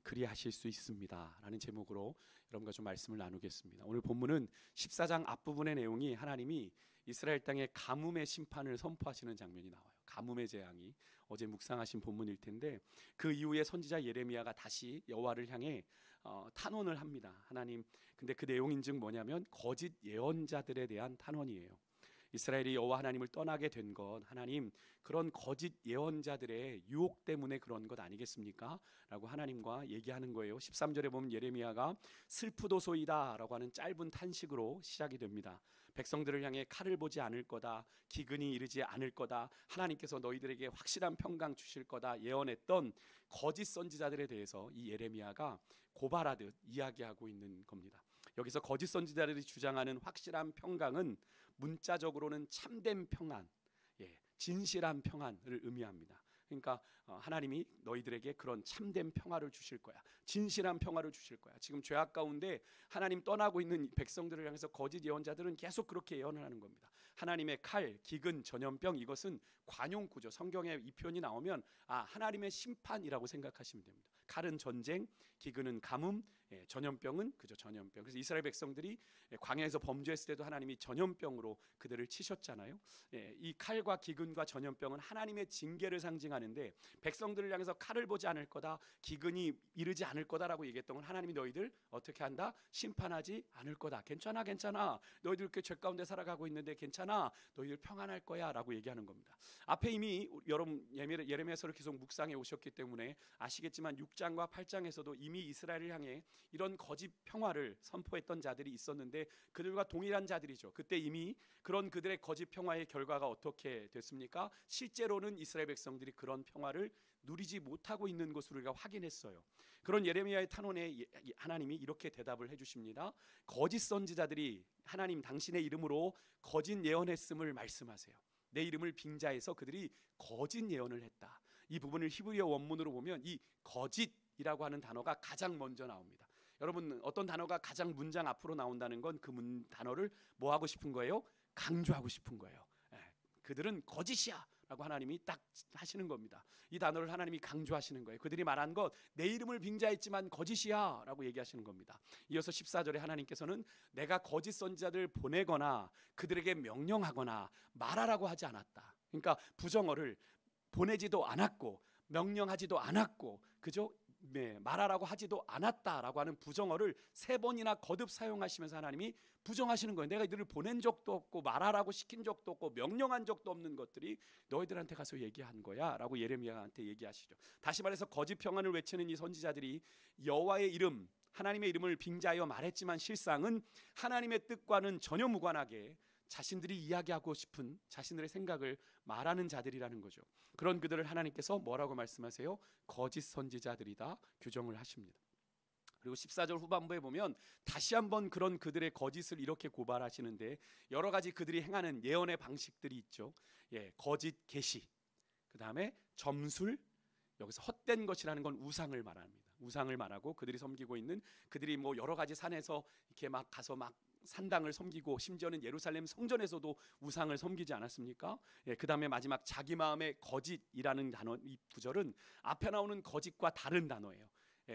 그리하실 수 있습니다 라는 제목으로 여러분과 좀 말씀을 나누겠습니다. 오늘 본문은 14장 앞부분의 내용이 하나님이 이스라엘 땅에 가뭄의 심판을 선포하시는 장면이 나와요. 가뭄의 재앙이 어제 묵상하신 본문일 텐데, 그 이후에 선지자 예레미야가 다시 여호와를 향해 탄원을 합니다. 하나님, 근데 그 내용인즉 뭐냐면 거짓 예언자들에 대한 탄원이에요. 이스라엘이 여호와 하나님을 떠나게 된 것, 하나님 그런 거짓 예언자들의 유혹 때문에 그런 것 아니겠습니까? 라고 하나님과 얘기하는 거예요. 13절에 보면 예레미야가 슬프도소이다 라고 하는 짧은 탄식으로 시작이 됩니다. 백성들을 향해 칼을 보지 않을 거다, 기근이 이르지 않을 거다, 하나님께서 너희들에게 확실한 평강 주실 거다 예언했던 거짓 선지자들에 대해서 이 예레미야가 고발하듯 이야기하고 있는 겁니다. 여기서 거짓 선지자들이 주장하는 확실한 평강은 문자적으로는 참된 평안, 진실한 평안을 의미합니다. 그러니까 하나님이 너희들에게 그런 참된 평화를 주실 거야, 진실한 평화를 주실 거야. 지금 죄악 가운데 하나님 떠나고 있는 백성들을 향해서 거짓 예언자들은 계속 그렇게 예언을 하는 겁니다. 하나님의 칼, 기근, 전염병, 이것은 관용구죠. 성경에 이 표현이 나오면 하나님의 심판이라고 생각하시면 됩니다. 칼은 전쟁, 기근은 가뭄, 전염병은 그저 전염병. 그래서 이스라엘 백성들이 광야에서 범죄했을 때도 하나님이 전염병으로 그들을 치셨잖아요. 이 칼과 기근과 전염병은 하나님의 징계를 상징하는데, 백성들을 향해서 칼을 보지 않을 거다, 기근이 이르지 않을 거다라고 얘기했던 건 하나님이 너희들 어떻게 한다? 심판하지 않을 거다. 괜찮아, 괜찮아. 너희들 이렇게 죄 가운데 살아가고 있는데 괜찮아. 너희들 평안할 거야 라고 얘기하는 겁니다. 앞에 이미 여러분 예레미야서를 계속 묵상해 오셨기 때문에 아시겠지만 6장과 8장에서도 이미 이스라엘을 향해 이런 거짓 평화를 선포했던 자들이 있었는데, 그들과 동일한 자들이죠. 그때 이미 그런 그들의 거짓 평화의 결과가 어떻게 됐습니까? 실제로는 이스라엘 백성들이 그런 평화를 누리지 못하고 있는 것으로 우리가 확인했어요. 그런 예레미야의 탄원에 하나님이 이렇게 대답을 해주십니다. 거짓 선지자들이 하나님 당신의 이름으로 거짓 예언했음을 말씀하세요. 내 이름을 빙자해서 그들이 거짓 예언을 했다. 이 부분을 히브리어 원문으로 보면 이 거짓이라고 하는 단어가 가장 먼저 나옵니다. 여러분, 어떤 단어가 가장 문장 앞으로 나온다는 건 그 단어를 뭐 하고 싶은 거예요? 강조하고 싶은 거예요. 그들은 거짓이야 라고 하나님이 딱 하시는 겁니다. 이 단어를 하나님이 강조하시는 거예요. 그들이 말한 것, 내 이름을 빙자했지만 거짓이야 라고 얘기하시는 겁니다. 이어서 14절에 하나님께서는 내가 거짓 선지자들 보내거나 그들에게 명령하거나 말하라고 하지 않았다. 그러니까 부정어를 보내지도 않았고 명령하지도 않았고 그죠? 말하라고 하지도 않았다라고 하는 부정어를 3번이나 거듭 사용하시면서 하나님이 부정하시는 거예요. 내가 이들을 보낸 적도 없고 말하라고 시킨 적도 없고 명령한 적도 없는 것들이 너희들한테 가서 얘기한 거야 라고 예레미야한테 얘기하시죠. 다시 말해서 거짓 평안을 외치는 이 선지자들이 여호와의 이름, 하나님의 이름을 빙자하여 말했지만 실상은 하나님의 뜻과는 전혀 무관하게 자신들이 이야기하고 싶은 자신들의 생각을 말하는 자들이라는 거죠. 그런 그들을 하나님께서 뭐라고 말씀하세요? 거짓 선지자들이다 규정을 하십니다. 그리고 14절 후반부에 보면 다시 한번 그런 그들의 거짓을 이렇게 고발하시는데, 여러 가지 그들이 행하는 예언의 방식들이 있죠. 거짓 계시, 그 다음에 점술, 여기서 헛된 것이라는 건 우상을 말합니다. 우상을 말하고 그들이 섬기고 있는, 그들이 뭐 여러 가지 산에서 이렇게 막 가서 막 산당을 섬기고 심지어는 예루살렘 성전에서도 우상을 섬기지 않았습니까? 그 다음에 마지막 자기 마음의 거짓이라는 단어, 이 구절은 앞에 나오는 거짓과 다른 단어예요.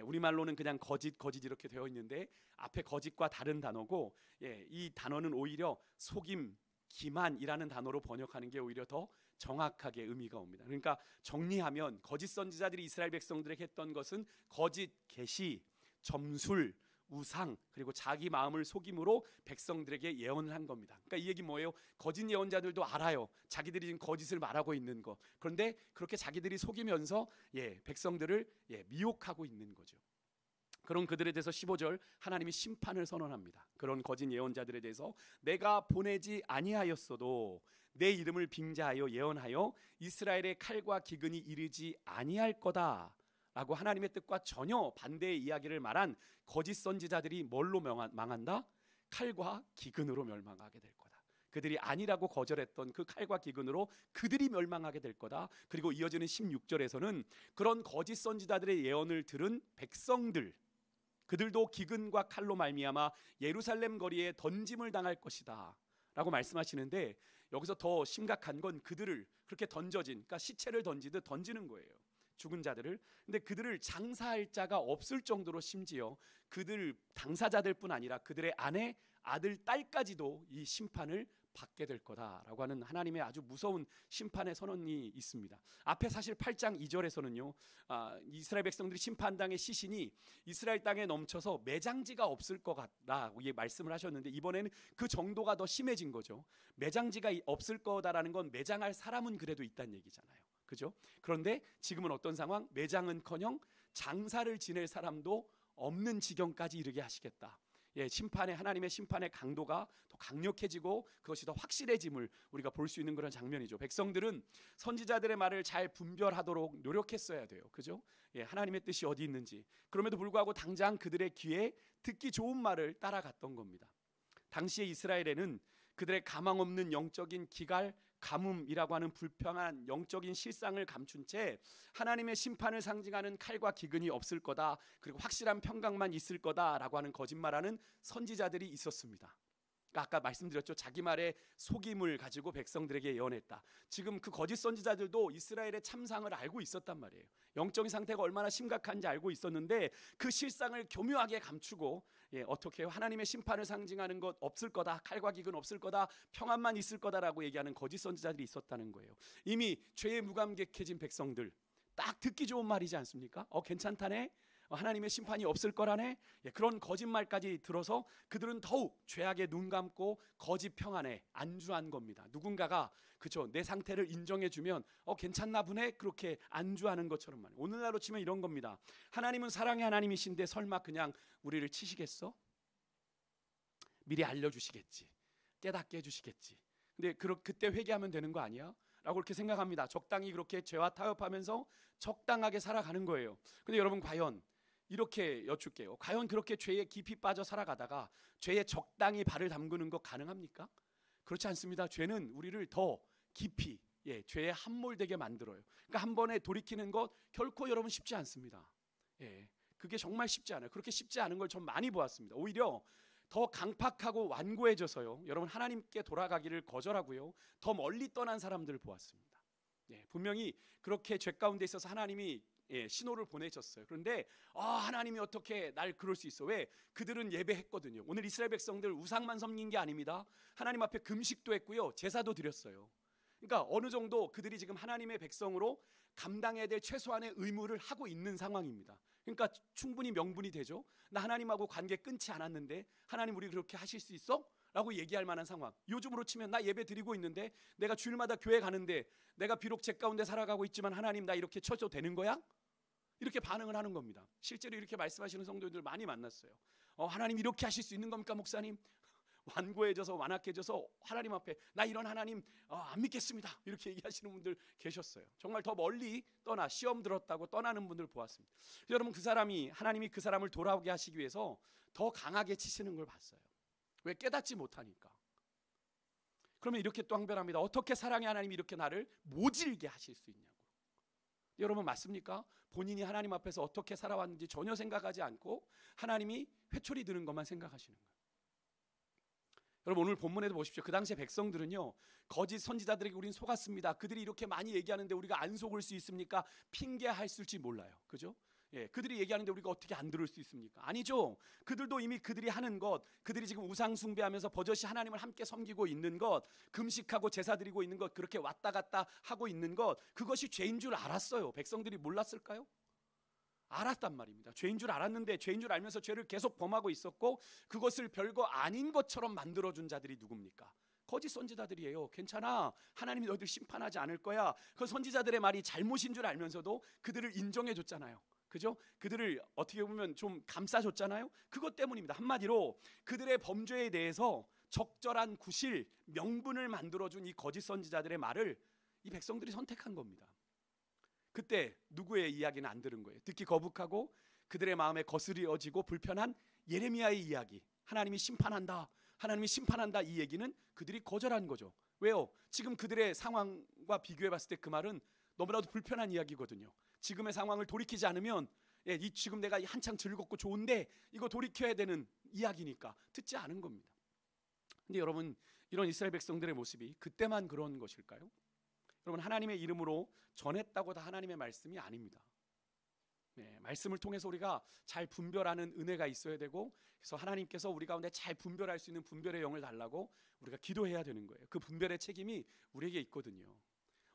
우리말로는 그냥 거짓 이렇게 되어 있는데 앞에 거짓과 다른 단어고, 이 단어는 오히려 속임, 기만이라는 단어로 번역하는 게 오히려 더 정확하게 의미가 옵니다. 그러니까 정리하면 거짓 선지자들이 이스라엘 백성들에게 했던 것은 거짓 계시, 점술, 우상, 그리고 자기 마음을 속임으로 백성들에게 예언을 한 겁니다. 그러니까 이 얘기 뭐예요? 거짓 예언자들도 알아요. 자기들이 지금 거짓을 말하고 있는 거. 그런데 그렇게 자기들이 속이면서 백성들을 미혹하고 있는 거죠. 그런 그들에 대해서 15절 하나님이 심판을 선언합니다. 그런 거짓 예언자들에 대해서 내가 보내지 아니하였어도 내 이름을 빙자하여 예언하여 이스라엘의 칼과 기근이 이르지 아니할 거다 라고 하나님의 뜻과 전혀 반대의 이야기를 말한 거짓 선지자들이 뭘로 망한다? 칼과 기근으로 멸망하게 될 거다. 그들이 아니라고 거절했던 그 칼과 기근으로 그들이 멸망하게 될 거다. 그리고 이어지는 16절에서는 그런 거짓 선지자들의 예언을 들은 백성들, 그들도 기근과 칼로 말미암아 예루살렘 거리에 던짐을 당할 것이다 라고 말씀하시는데, 여기서 더 심각한 건 그들을 그렇게 던져진, 그러니까 시체를 던지듯 던지는 거예요. 죽은 자들을. 근데 그들을 장사할 자가 없을 정도로 심지어 그들 당사자들뿐 아니라 그들의 아내, 아들, 딸까지도 이 심판을 받게 될 거다라고 하는 하나님의 아주 무서운 심판의 선언이 있습니다. 앞에 사실 8장 2절에서는요, 이스라엘 백성들이 심판당의 시신이 이스라엘 땅에 넘쳐서 매장지가 없을 것 같다라고 말씀을 하셨는데, 이번에는 그 정도가 더 심해진 거죠. 매장지가 없을 거다라는 건 매장할 사람은 그래도 있다는 얘기잖아요. 그죠? 그런데 지금은 어떤 상황? 매장은커녕 장사를 지낼 사람도 없는 지경까지 이르게 하시겠다. 심판의, 하나님의 심판의 강도가 더 강력해지고 그것이 더 확실해짐을 우리가 볼 수 있는 그런 장면이죠. 백성들은 선지자들의 말을 잘 분별하도록 노력했어야 돼요. 그죠? 하나님의 뜻이 어디 있는지. 그럼에도 불구하고 당장 그들의 귀에 듣기 좋은 말을 따라갔던 겁니다. 당시의 이스라엘에는 그들의 가망 없는 영적인 기갈, 가뭄이라고 하는 불평한 영적인 실상을 감춘 채 하나님의 심판을 상징하는 칼과 기근이 없을 거다, 그리고 확실한 평강만 있을 거다라고 하는 거짓말하는 선지자들이 있었습니다. 아까 말씀드렸죠. 자기 말에 속임을 가지고 백성들에게 예언했다. 지금 그 거짓 선지자들도 이스라엘의 참상을 알고 있었단 말이에요. 영적인 상태가 얼마나 심각한지 알고 있었는데 그 실상을 교묘하게 감추고 어떻게 하나님의 심판을 상징하는 것 없을 거다, 칼과 기근 없을 거다, 평안만 있을 거다라고 얘기하는 거짓 선지자들이 있었다는 거예요. 이미 죄에 무감격해진 백성들, 딱 듣기 좋은 말이지 않습니까? 괜찮다네, 하나님의 심판이 없을 거라네, 그런 거짓말까지 들어서 그들은 더욱 죄악에 눈 감고 거짓 평안에 안주한 겁니다. 누군가가 그죠, 내 상태를 인정해주면 괜찮나 보네, 그렇게 안주하는 것처럼 말이에요. 오늘날로 치면 이런 겁니다. 하나님은 사랑의 하나님이신데 설마 그냥 우리를 치시겠어? 미리 알려주시겠지, 깨닫게 해주시겠지. 근데 그때 회개하면 되는 거 아니야? 라고 그렇게 생각합니다. 적당히 그렇게 죄와 타협하면서 적당하게 살아가는 거예요. 근데 여러분, 과연 이렇게 여쭐게요. 과연 그렇게 죄에 깊이 빠져 살아가다가 죄에 적당히 발을 담그는 거 가능합니까? 그렇지 않습니다. 죄는 우리를 더 깊이 죄에 함몰되게 만들어요. 그러니까 한 번에 돌이키는 것 결코 여러분 쉽지 않습니다. 그게 정말 쉽지 않아요. 그렇게 쉽지 않은 걸 전 많이 보았습니다. 오히려 더 강팍하고 완고해져서요, 여러분 하나님께 돌아가기를 거절하고요, 더 멀리 떠난 사람들을 보았습니다. 분명히 그렇게 죄 가운데 있어서 하나님이 신호를 보내셨어요. 그런데 하나님이 어떻게 날 그럴 수 있어? 왜? 그들은 예배했거든요. 오늘 이스라엘 백성들 우상만 섬긴 게 아닙니다. 하나님 앞에 금식도 했고요, 제사도 드렸어요. 그러니까 어느 정도 그들이 지금 하나님의 백성으로 감당해야 될 최소한의 의무를 하고 있는 상황입니다. 그러니까 충분히 명분이 되죠. 나 하나님하고 관계 끊지 않았는데 하나님 우리 그렇게 하실 수 있어? 라고 얘기할 만한 상황. 요즘으로 치면 나 예배 드리고 있는데, 내가 주일마다 교회 가는데, 내가 비록 죄 가운데 살아가고 있지만 하나님 나 이렇게 쳐줘도 되는 거야? 이렇게 반응을 하는 겁니다. 실제로 이렇게 말씀하시는 성도들 많이 만났어요. 하나님 이렇게 하실 수 있는 겁니까 목사님? 완고해져서 완악해져서 하나님 앞에 나 이런 하나님 안 믿겠습니다, 이렇게 얘기하시는 분들 계셨어요. 정말 더 멀리 떠나 시험 들었다고 떠나는 분들 보았습니다. 여러분, 그 사람이, 하나님이 그 사람을 돌아오게 하시기 위해서 더 강하게 치시는 걸 봤어요. 왜? 깨닫지 못하니까. 그러면 이렇게 또 항변합니다. 어떻게 사랑의 하나님이 이렇게 나를 모질게 하실 수 있냐고. 여러분, 맞습니까? 본인이 하나님 앞에서 어떻게 살아왔는지 전혀 생각하지 않고 하나님이 회초리 드는 것만 생각하시는 거예요. 여러분, 오늘 본문에도 보십시오. 그 당시에 백성들은요, 거짓 선지자들에게 우린 속았습니다, 그들이 이렇게 많이 얘기하는데 우리가 안 속을 수 있습니까? 핑계했을지 몰라요. 그죠? 그들이 얘기하는데 우리가 어떻게 안 들을 수 있습니까? 아니죠. 그들도 이미 그들이 하는 것, 그들이 지금 우상 숭배하면서 버젓이 하나님을 함께 섬기고 있는 것, 금식하고 제사 드리고 있는 것, 그렇게 왔다 갔다 하고 있는 것, 그것이 죄인 줄 알았어요. 백성들이 몰랐을까요? 알았단 말입니다. 죄인 줄 알았는데, 죄인 줄 알면서 죄를 계속 범하고 있었고, 그것을 별거 아닌 것처럼 만들어준 자들이 누굽니까? 거짓 선지자들이에요. 괜찮아, 하나님이 너희들 심판하지 않을 거야. 그 선지자들의 말이 잘못인 줄 알면서도 그들을 인정해 줬잖아요. 그죠? 그들을 어떻게 보면 좀 감싸줬잖아요. 그것 때문입니다. 한마디로 그들의 범죄에 대해서 적절한 구실, 명분을 만들어준 이 거짓 선지자들의 말을 이 백성들이 선택한 겁니다. 그때 누구의 이야기는 안 들은 거예요. 듣기 거북하고 그들의 마음에 거스려지고 불편한 예레미야의 이야기, 하나님이 심판한다, 하나님이 심판한다, 이 얘기는 그들이 거절한 거죠. 왜요? 지금 그들의 상황과 비교해 봤을 때 그 말은 너무나도 불편한 이야기거든요. 지금의 상황을 돌이키지 않으면, 이 지금 내가 한창 즐겁고 좋은데 이거 돌이켜야 되는 이야기니까 듣지 않은 겁니다. 근데 여러분, 이런 이스라엘 백성들의 모습이 그때만 그런 것일까요? 여러분, 하나님의 이름으로 전했다고 다 하나님의 말씀이 아닙니다. 말씀을 통해서 우리가 잘 분별하는 은혜가 있어야 되고, 그래서 하나님께서 우리 가운데 잘 분별할 수 있는 분별의 영을 달라고 우리가 기도해야 되는 거예요. 그 분별의 책임이 우리에게 있거든요.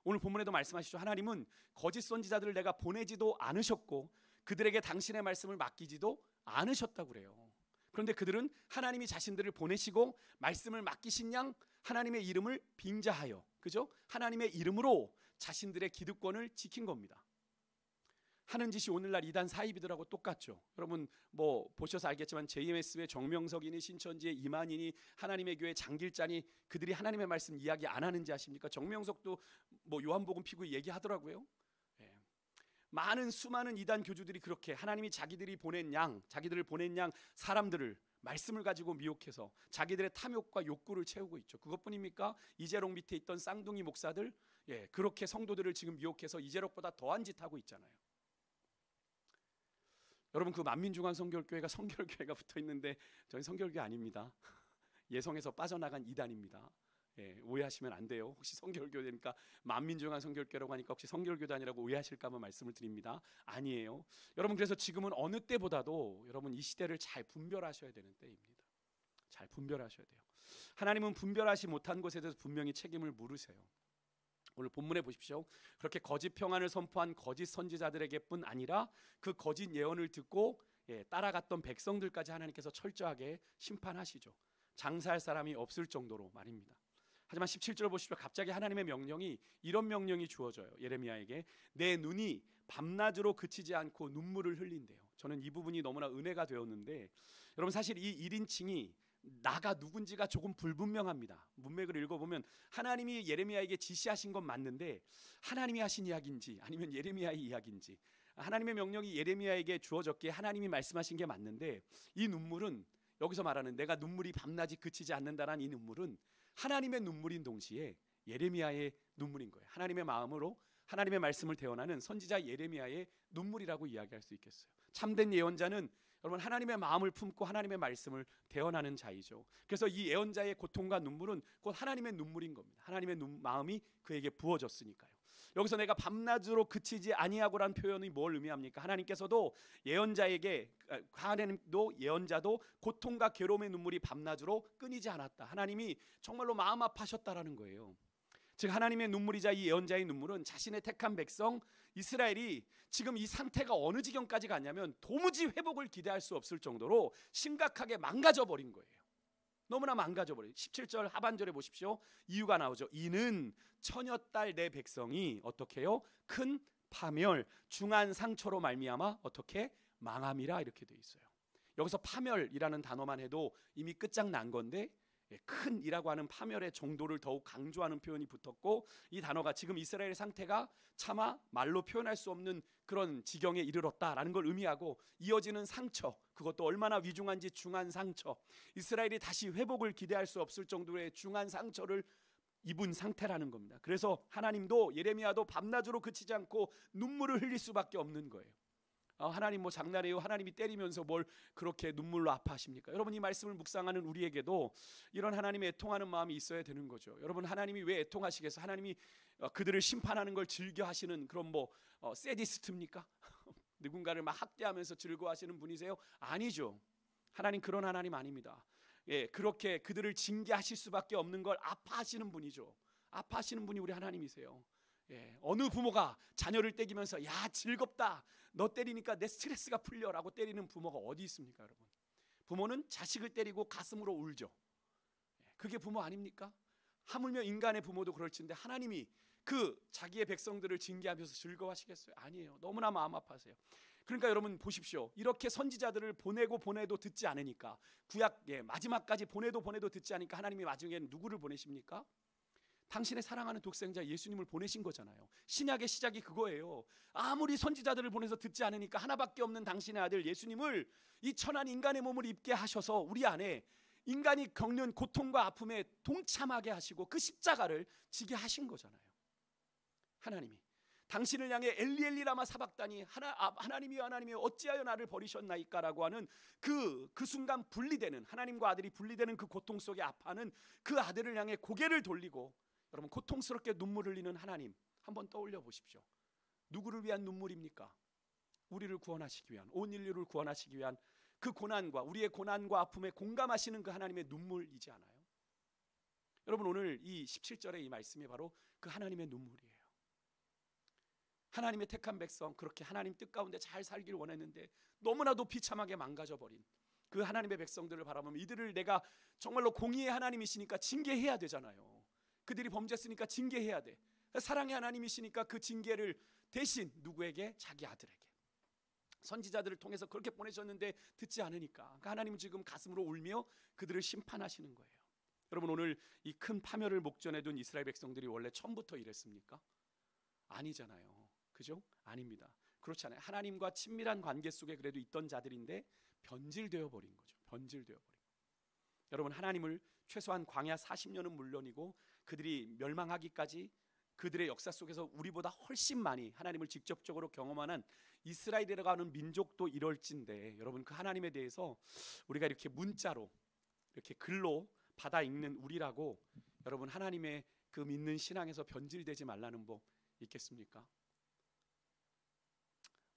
오늘 본문에도 말씀하시죠. 하나님은 거짓 선지자들을 내가 보내지도 않으셨고 그들에게 당신의 말씀을 맡기지도 않으셨다고 그래요. 그런데 그들은 하나님이 자신들을 보내시고 말씀을 맡기신 양 하나님의 이름을 빙자하여, 그죠? 하나님의 이름으로 자신들의 기득권을 지킨 겁니다. 하는 짓이 오늘날 이단 사이비들하고 똑같죠. 여러분 뭐 보셔서 알겠지만 JMS의 정명석이니 신천지의 이만희니 하나님의 교회 장길자니 그들이 하나님의 말씀 이야기 안 하는지 아십니까? 정명석도 뭐 요한복음 피고 얘기하더라고요. 많은 수많은 이단 교주들이 그렇게 하나님이 자기들을 보낸 양 사람들을 말씀을 가지고 미혹해서 자기들의 탐욕과 욕구를 채우고 있죠. 그것뿐입니까? 이재록 밑에 있던 쌍둥이 목사들, 그렇게 성도들을 지금 미혹해서 이재록보다 더한 짓 하고 있잖아요. 여러분 그 만민중앙성결교회가 성결교회가 붙어 있는데 저희 성결교회 아닙니다. 예성에서 빠져나간 이단입니다. 오해하시면 안 돼요. 혹시 성결교회니까 만민중앙성결교회라고 하니까 혹시 성결교회 아니라고 오해하실까 봐 말씀을 드립니다. 아니에요. 여러분 그래서 지금은 어느 때보다도 여러분 이 시대를 잘 분별하셔야 되는 때입니다. 잘 분별하셔야 돼요. 하나님은 분별하지 못한 것에 대해서 분명히 책임을 물으세요. 오늘 본문에 보십시오. 그렇게 거짓 평안을 선포한 거짓 선지자들에게뿐 아니라 그 거짓 예언을 듣고 따라갔던 백성들까지 하나님께서 철저하게 심판하시죠. 장사할 사람이 없을 정도로 말입니다. 하지만 17절 보십시오. 갑자기 하나님의 명령이 이런 명령이 주어져요. 예레미야에게 내 눈이 밤낮으로 그치지 않고 눈물을 흘린대요. 저는 이 부분이 너무나 은혜가 되었는데 여러분 사실 이 1인칭이 나가 누군지가 조금 불분명합니다. 문맥을 읽어보면 하나님이 예레미야에게 지시하신 건 맞는데 하나님이 하신 이야기인지 아니면 예레미야의 이야기인지, 하나님의 명령이 예레미야에게 주어졌기에 하나님이 말씀하신 게 맞는데 이 눈물은 여기서 말하는 내가 눈물이 밤낮이 그치지 않는다라는 이 눈물은 하나님의 눈물인 동시에 예레미야의 눈물인 거예요. 하나님의 마음으로 하나님의 말씀을 대언하는 선지자 예레미야의 눈물이라고 이야기할 수 있겠어요. 참된 예언자는 여러분 하나님의 마음을 품고 하나님의 말씀을 대언하는 자이죠. 그래서 이 예언자의 고통과 눈물은 곧 하나님의 눈물인 겁니다. 하나님의 마음이 그에게 부어졌으니까요. 여기서 내가 밤낮으로 그치지 아니하고라는 표현이 뭘 의미합니까? 하나님께서도 예언자도 고통과 괴로움의 눈물이 밤낮으로 끊이지 않았다. 하나님이 정말로 마음 아파하셨다라는 거예요. 즉 하나님의 눈물이자 이 예언자의 눈물은 자신의 택한 백성 이스라엘이 지금 이 상태가 어느 지경까지 갔냐면 도무지 회복을 기대할 수 없을 정도로 심각하게 망가져 버린 거예요. 너무나 망가져 버려요. 17절 하반절에 보십시오. 이유가 나오죠. 이는 처녀딸 내 백성이 어떻게 해요? 큰 파멸, 중한 상처로 말미암아 어떻게 망함이라 이렇게 돼 있어요. 여기서 파멸이라는 단어만 해도 이미 끝장난 건데 큰이라고 하는 파멸의 정도를 더욱 강조하는 표현이 붙었고 이 단어가 지금 이스라엘의 상태가 차마 말로 표현할 수 없는 그런 지경에 이르렀다라는 걸 의미하고 이어지는 상처, 그것도 얼마나 위중한지 중한 상처, 이스라엘이 다시 회복을 기대할 수 없을 정도의 중한 상처를 입은 상태라는 겁니다. 그래서 하나님도 예레미야도 밤낮으로 그치지 않고 눈물을 흘릴 수밖에 없는 거예요. 하나님 뭐 장난해요? 하나님이 때리면서 뭘 그렇게 눈물로 아파하십니까? 여러분 이 말씀을 묵상하는 우리에게도 이런 하나님의 애통하는 마음이 있어야 되는 거죠. 여러분 하나님이 왜 애통하시겠어요? 하나님이 그들을 심판하는 걸 즐겨 하시는 그런 세디스트입니까? 누군가를 막 학대하면서 즐거워하시는 분이세요? 아니죠. 하나님 그런 하나님 아닙니다. 그렇게 그들을 징계하실 수밖에 없는 걸 아파하시는 분이죠. 아파하시는 분이 우리 하나님이세요. 어느 부모가 자녀를 때리면서 야 즐겁다, 너 때리니까 내 스트레스가 풀려라고 때리는 부모가 어디 있습니까? 여러분 부모는 자식을 때리고 가슴으로 울죠. 그게 부모 아닙니까? 하물며 인간의 부모도 그럴지인데 하나님이 그 자기의 백성들을 징계하면서 즐거워하시겠어요? 아니에요. 너무나 마음 아파하세요. 그러니까 여러분 보십시오. 이렇게 선지자들을 보내도 듣지 않으니까, 구약 마지막까지 보내도 듣지 않으니까 하나님이 마지막에는 누구를 보내십니까? 당신의 사랑하는 독생자 예수님을 보내신 거잖아요. 신약의 시작이 그거예요. 아무리 선지자들을 보내서 듣지 않으니까 하나밖에 없는 당신의 아들 예수님을 이 천한 인간의 몸을 입게 하셔서 우리 안에 인간이 겪는 고통과 아픔에 동참하게 하시고 그 십자가를 지게 하신 거잖아요. 하나님이 당신을 향해 엘리 엘리 라마 사박다니 하나님이 어찌하여 나를 버리셨나이까라고 하는 그 순간 분리되는, 하나님과 아들이 분리되는 그 고통 속에 아파하는 그 아들을 향해 고개를 돌리고 여러분 고통스럽게 눈물 흘리는 하나님 한번 떠올려 보십시오. 누구를 위한 눈물입니까? 우리를 구원하시기 위한, 온 인류를 구원하시기 위한 그 고난과 우리의 고난과 아픔에 공감하시는 그 하나님의 눈물이지 않아요? 여러분, 오늘 이 17절의 이 말씀이 바로 그 하나님의 눈물이에요. 하나님의 택한 백성, 그렇게 하나님 뜻 가운데 잘 살길 원했는데 너무나도 비참하게 망가져버린 그 하나님의 백성들을 바라보면 이들을 내가 정말로 공의의 하나님이시니까 징계해야 되잖아요. 그들이 범죄했으니까 징계해야 돼. 사랑의 하나님이시니까 그 징계를 대신 누구에게? 자기 아들에게. 선지자들을 통해서 그렇게 보내셨는데 듣지 않으니까 그러니까 하나님은 지금 가슴으로 울며 그들을 심판하시는 거예요. 여러분, 오늘 이 큰 파멸을 목전에 둔 이스라엘 백성들이 원래 처음부터 이랬습니까? 아니잖아요. 그죠? 아닙니다. 그렇지 않아요. 하나님과 친밀한 관계 속에 그래도 있던 자들인데 변질되어 버린 거죠. 변질되어 버린. 여러분, 하나님을 최소한 광야 40년은 물론이고 그들이 멸망하기까지 그들의 역사 속에서 우리보다 훨씬 많이 하나님을 직접적으로 경험하는 이스라엘이라고 하는 민족도 이럴진데, 여러분, 그 하나님에 대해서 우리가 이렇게 문자로 이렇게 글로 받아 읽는 우리라고 여러분 하나님의 그 믿는 신앙에서 변질되지 말라는 법 있겠습니까?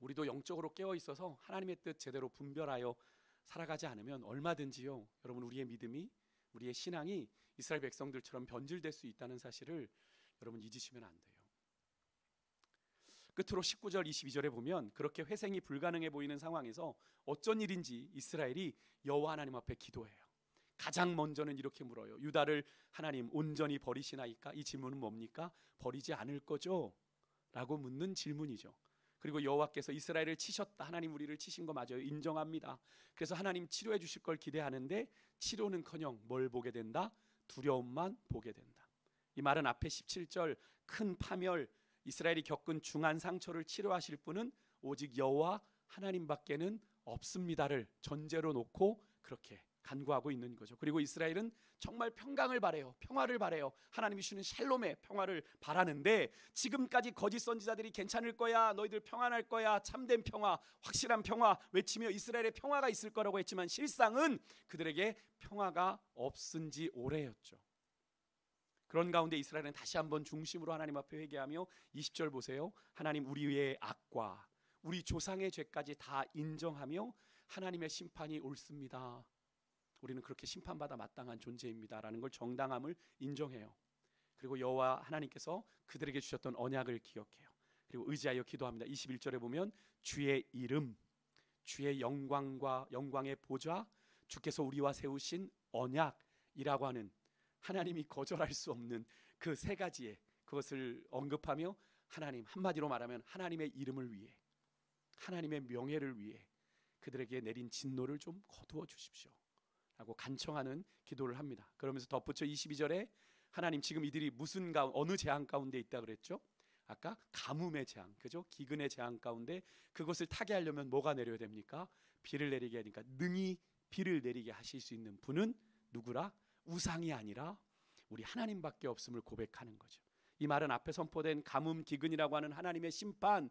우리도 영적으로 깨어 있어서 하나님의 뜻 제대로 분별하여 살아가지 않으면 얼마든지요, 여러분, 우리의 믿음이, 우리의 신앙이 이스라엘 백성들처럼 변질될 수 있다는 사실을 여러분 잊으시면 안 돼요. 끝으로 19절 22절에 보면 그렇게 회생이 불가능해 보이는 상황에서 어쩐 일인지 이스라엘이 여호와 하나님 앞에 기도해요. 가장 먼저는 이렇게 물어요. 유다를 하나님 온전히 버리시나이까? 이 질문은 뭡니까? 버리지 않을 거죠? 라고 묻는 질문이죠. 그리고 여호와께서 이스라엘을 치셨다, 하나님 우리를 치신 거 맞아요, 인정합니다. 그래서 하나님 치료해 주실 걸 기대하는데 치료는커녕 뭘 보게 된다? 두려움만 보게 된다. 이 말은 앞에 17절 큰 파멸, 이스라엘이 겪은 중한 상처를 치료하실 분은 오직 여호와 하나님밖에는 없습니다를 전제로 놓고 그렇게 간구하고 있는 거죠. 그리고 이스라엘은 정말 평강을 바래요. 평화를 바래요. 하나님이 주시는 샬롬의 평화를 바라는데 지금까지 거짓 선지자들이 괜찮을 거야, 너희들 평안할 거야, 참된 평화, 확실한 평화 외치며 이스라엘의 평화가 있을 거라고 했지만 실상은 그들에게 평화가 없은 지 오래였죠. 그런 가운데 이스라엘은 다시 한번 중심으로 하나님 앞에 회개하며 20절 보세요. 하나님 우리의 악과 우리 조상의 죄까지 다 인정하며 하나님의 심판이 옳습니다. 우리는 그렇게 심판받아 마땅한 존재입니다 라는 걸 정당함을 인정해요. 그리고 여호와 하나님께서 그들에게 주셨던 언약을 기억해요. 그리고 의지하여 기도합니다. 21절에 보면 주의 이름, 주의 영광과 영광의 보좌, 주께서 우리와 세우신 언약이라고 하는 하나님이 거절할 수 없는 그 세 가지의 그것을 언급하며 하나님, 한마디로 말하면 하나님의 이름을 위해, 하나님의 명예를 위해 그들에게 내린 진노를 좀 거두어 주십시오 라고 간청하는 기도를 합니다. 그러면서 덧붙여 22절에 하나님 지금 이들이 무슨 어느 재앙 가운데 있다 그랬죠? 아까 가뭄의 재앙, 그죠? 기근의 재앙 가운데 그것을 타게 하려면 뭐가 내려야 됩니까? 비를 내리게 하니까 능히 비를 내리게 하실 수 있는 분은 누구라? 우상이 아니라 우리 하나님밖에 없음을 고백하는 거죠. 이 말은 앞에 선포된 가뭄 기근이라고 하는 하나님의 심판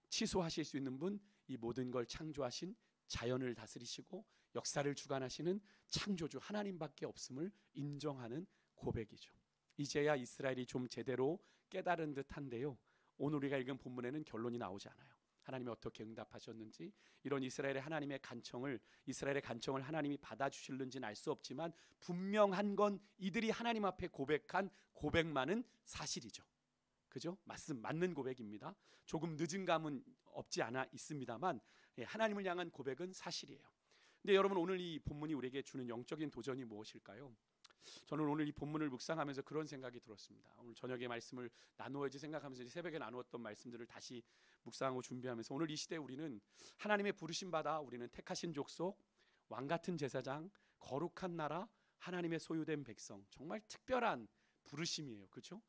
취소하실 수 있는 분, 이 모든 걸 창조하신 자연을 다스리시고 역사를 주관하시는 창조주 하나님밖에 없음을 인정하는 고백이죠. 이제야 이스라엘이 좀 제대로 깨달은 듯한데요, 오늘 우리가 읽은 본문에는 결론이 나오지 않아요. 하나님이 어떻게 응답하셨는지, 이런 이스라엘의 하나님의 간청을, 이스라엘의 간청을 하나님이 받아주실는지는 알 수 없지만 분명한 건 이들이 하나님 앞에 고백한 고백만은 사실이죠. 그죠? 맞는 고백입니다. 조금 늦은 감은 없지 않아 있습니다만 하나님을 향한 고백은 사실이에요. 근데 여러분, 오늘 이 본문이 우리에게 주는 영적인 도전이 무엇일까요? 저는 오늘 이 본문을 묵상하면서 그런 생각이 들었습니다. 오늘 저녁에 말씀을 나누어야지 생각하면서 새벽에 나누었던 말씀들을 다시 묵상하고 준비하면서 오늘 이 시대에 우리는 하나님의 부르심 받아 우리는 택하신 족속, 왕같은 제사장, 거룩한 나라, 하나님의 소유된 백성, 정말 특별한 부르심이에요. 그렇죠?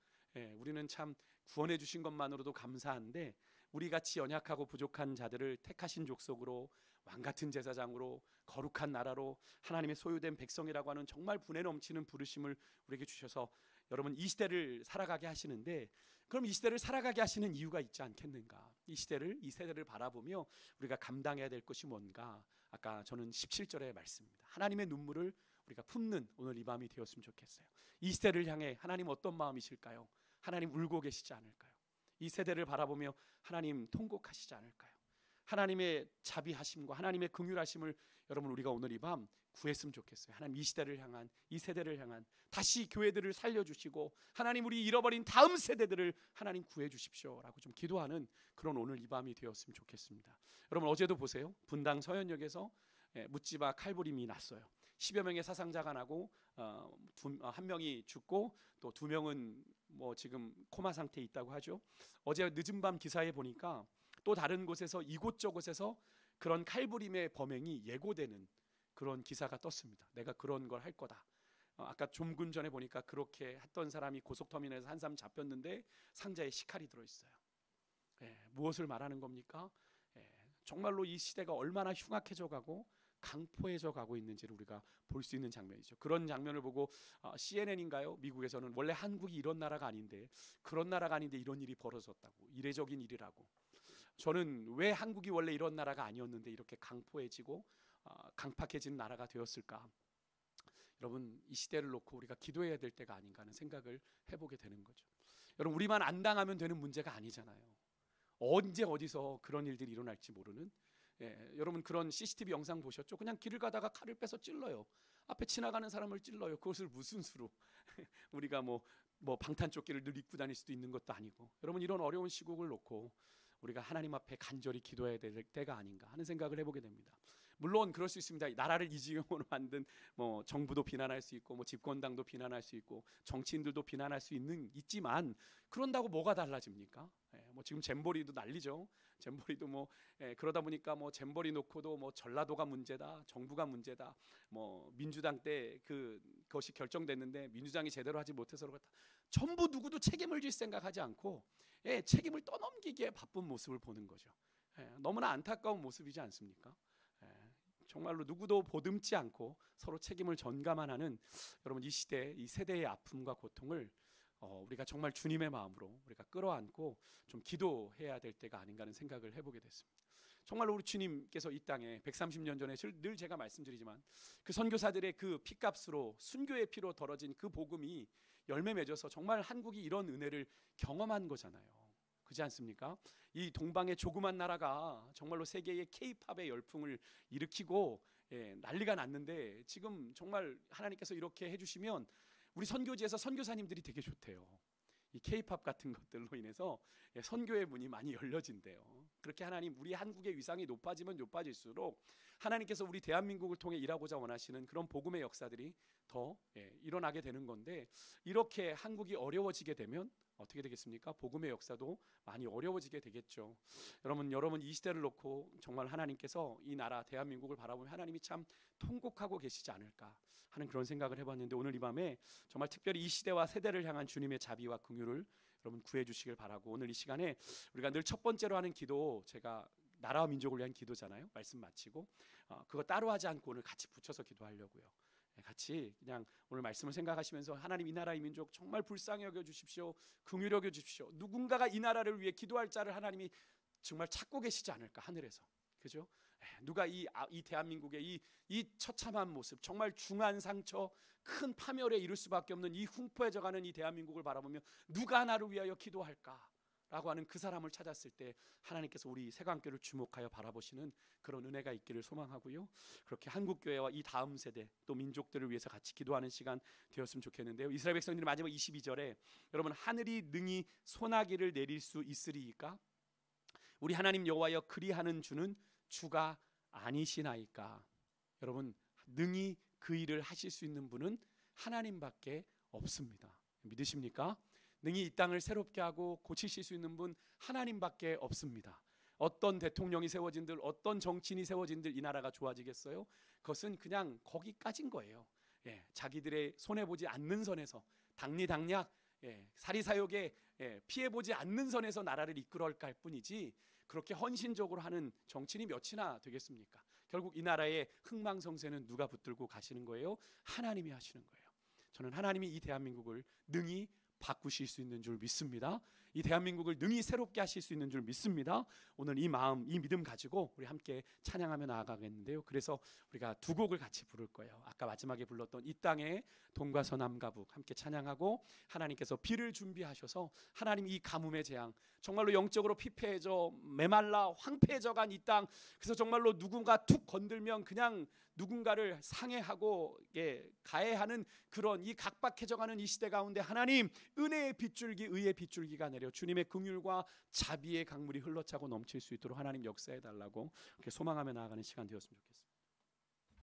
우리는 참 구원해 주신 것만으로도 감사한데 우리같이 연약하고 부족한 자들을 택하신 족속으로, 왕같은 제사장으로, 거룩한 나라로, 하나님의 소유된 백성이라고 하는 정말 분에 넘치는 부르심을 우리에게 주셔서 여러분 이 시대를 살아가게 하시는데, 그럼 이 시대를 살아가게 하시는 이유가 있지 않겠는가? 이 세대를 바라보며 우리가 감당해야 될 것이 뭔가? 아까 저는 17절의 말씀입니다. 하나님의 눈물을 우리가 품는 오늘 이 밤이 되었으면 좋겠어요. 이 시대를 향해 하나님 어떤 마음이실까요? 하나님 울고 계시지 않을까요? 이 세대를 바라보며 하나님 통곡하시지 않을까요? 하나님의 자비하심과 하나님의 긍휼하심을 여러분 우리가 오늘 이 밤 구했으면 좋겠어요. 하나님 이 시대를 향한, 이 세대를 향한 다시 교회들을 살려주시고 하나님 우리 잃어버린 다음 세대들을 하나님 구해주십시오라고 좀 기도하는 그런 오늘 이 밤이 되었으면 좋겠습니다. 여러분 어제도 보세요. 분당 서현역에서 묻지마 칼부림이 났어요. 10여 명의 사상자가 나고 한 명이 죽고 또 2명은 뭐 지금 코마 상태에 있다고 하죠. 어제 늦은 밤 기사에 보니까 또 다른 곳에서 이곳저곳에서 그런 칼부림의 범행이 예고되는 그런 기사가 떴습니다. 내가 그런 걸 할 거다. 아까 좀금 전에 보니까 그렇게 했던 사람이 고속터미널에서 한 사람 잡혔는데 상자에 식칼이 들어있어요. 무엇을 말하는 겁니까? 정말로 이 시대가 얼마나 흉악해져 가고 강포해져 가고 있는지를 우리가 볼 수 있는 장면이죠. 그런 장면을 보고 CNN인가요? 미국에서는 원래 한국이 이런 나라가 아닌데, 그런 나라가 아닌데 이런 일이 벌어졌다고, 이례적인 일이라고. 저는 왜 한국이 원래 이런 나라가 아니었는데 이렇게 강포해지고 강팍해진 나라가 되었을까? 여러분 이 시대를 놓고 우리가 기도해야 될 때가 아닌가 하는 생각을 해보게 되는 거죠. 여러분 우리만 안 당하면 되는 문제가 아니잖아요. 언제 어디서 그런 일들이 일어날지 모르는. 여러분 그런 CCTV 영상 보셨죠? 그냥 길을 가다가 칼을 빼서 찔러요. 앞에 지나가는 사람을 찔러요. 그것을 무슨 수로 우리가 뭐 방탄조끼를 늘 입고 다닐 수도 있는 것도 아니고. 여러분 이런 어려운 시국을 놓고 우리가 하나님 앞에 간절히 기도해야 될 때가 아닌가 하는 생각을 해보게 됩니다. 물론 그럴 수 있습니다. 나라를 이 지경으로 만든 뭐 정부도 비난할 수 있고 뭐 집권당도 비난할 수 있고 정치인들도 비난할 수 있지만 그런다고 뭐가 달라집니까? 뭐 지금 잼버리도 난리죠. 잼버리도 뭐 그러다 보니까 뭐 잼버리 놓고도 뭐 전라도가 문제다, 정부가 문제다, 뭐 민주당 때 그것이 결정됐는데 민주당이 제대로 하지 못해서 그렇다. 전부 누구도 책임을 질 생각하지 않고 책임을 떠넘기기에 바쁜 모습을 보는 거죠. 너무나 안타까운 모습이지 않습니까? 정말로 누구도 보듬지 않고 서로 책임을 전가만 하는 여러분 이 시대, 이 세대의 아픔과 고통을 우리가 정말 주님의 마음으로 우리가 끌어안고 좀 기도해야 될 때가 아닌가 하는 생각을 해보게 됐습니다. 정말로 우리 주님께서 이 땅에 130년 전에 늘 제가 말씀드리지만 그 선교사들의 그 피값으로 순교의 피로 덜어진 그 복음이 열매 맺어서 정말 한국이 이런 은혜를 경험한 거잖아요. 그렇지 않습니까? 이 동방의 조그만 나라가 정말로 세계의 K-팝의 열풍을 일으키고 난리가 났는데 지금 정말 하나님께서 이렇게 해주시면 우리 선교지에서 선교사님들이 되게 좋대요. 이 K-팝 같은 것들로 인해서 선교의 문이 많이 열려진대요. 그렇게 하나님 우리 한국의 위상이 높아지면 높아질수록 하나님께서 우리 대한민국을 통해 일하고자 원하시는 그런 복음의 역사들이 더 일어나게 되는 건데 이렇게 한국이 어려워지게 되면 어떻게 되겠습니까? 복음의 역사도 많이 어려워지게 되겠죠. 여러분 이 시대를 놓고 정말 하나님께서 이 나라 대한민국을 바라보면 하나님이 참 통곡하고 계시지 않을까 하는 그런 생각을 해봤는데 오늘 이 밤에 정말 특별히 이 시대와 세대를 향한 주님의 자비와 긍휼을 여러분 구해 주시길 바라고 오늘 이 시간에 우리가 늘 첫 번째로 하는 기도 제가 나라와 민족을 위한 기도잖아요. 말씀 마치고 그거 따로 하지 않고 오늘 같이 붙여서 기도하려고요. 같이 그냥 오늘 말씀을 생각하시면서 하나님 이 나라 이 민족 정말 불쌍히 여겨주십시오. 긍휼히 여겨주십시오. 누군가가 이 나라를 위해 기도할 자를 하나님이 정말 찾고 계시지 않을까 하늘에서. 그죠? 누가 이 대한민국의 이 처참한 모습 정말 중한 상처 큰 파멸에 이를 수밖에 없는 이 흉포해져가는 이 대한민국을 바라보며 누가 나를 위하여 기도할까? 라고 하는 그 사람을 찾았을 때 하나님께서 우리 새감교를 주목하여 바라보시는 그런 은혜가 있기를 소망하고요. 그렇게 한국교회와 이 다음 세대 또 민족들을 위해서 같이 기도하는 시간 되었으면 좋겠는데요. 이스라엘 백성들이 마지막 22절에 여러분 하늘이 능히 소나기를 내릴 수 있으리이까 우리 하나님 여호와여 그리하는 주는 주가 아니시나이까. 여러분 능히 그 일을 하실 수 있는 분은 하나님밖에 없습니다. 믿으십니까? 능히 이 땅을 새롭게 하고 고치실 수 있는 분 하나님밖에 없습니다. 어떤 대통령이 세워진들 어떤 정치인이 세워진들 이 나라가 좋아지겠어요? 그것은 그냥 거기까지인 거예요. 자기들의 손해보지 않는 선에서 당리당략 사리사욕에 피해보지 않는 선에서 나라를 이끌어갈 뿐이지 그렇게 헌신적으로 하는 정치인이 몇이나 되겠습니까? 결국 이 나라의 흥망성쇠는 누가 붙들고 가시는 거예요? 하나님이 하시는 거예요. 저는 하나님이 이 대한민국을 능히 바꾸실 수 있는 줄 믿습니다. 이 대한민국을 능히 새롭게 하실 수 있는 줄 믿습니다. 오늘 이 마음, 이 믿음 가지고 우리 함께 찬양하며 나아가겠는데요. 그래서 우리가 두 곡을 같이 부를 거예요. 아까 마지막에 불렀던 이 땅에 동과 서남과 북 함께 찬양하고, 하나님께서 비를 준비하셔서 하나님 이 가뭄의 재앙, 정말로 영적으로 피폐해져 메말라 황폐해져간 이 땅, 그래서 정말로 누군가 툭 건들면 그냥 누군가를 상해하고 가해하는 그런 이 각박해져가는 이 시대 가운데 하나님 은혜의 빗줄기, 의의 빗줄기가 내려 주님의 긍휼과 자비의 강물이 흘러차고 넘칠 수 있도록 하나님 역사해 달라고 그렇게 소망하며 나아가는 시간 되었으면 좋겠습니다.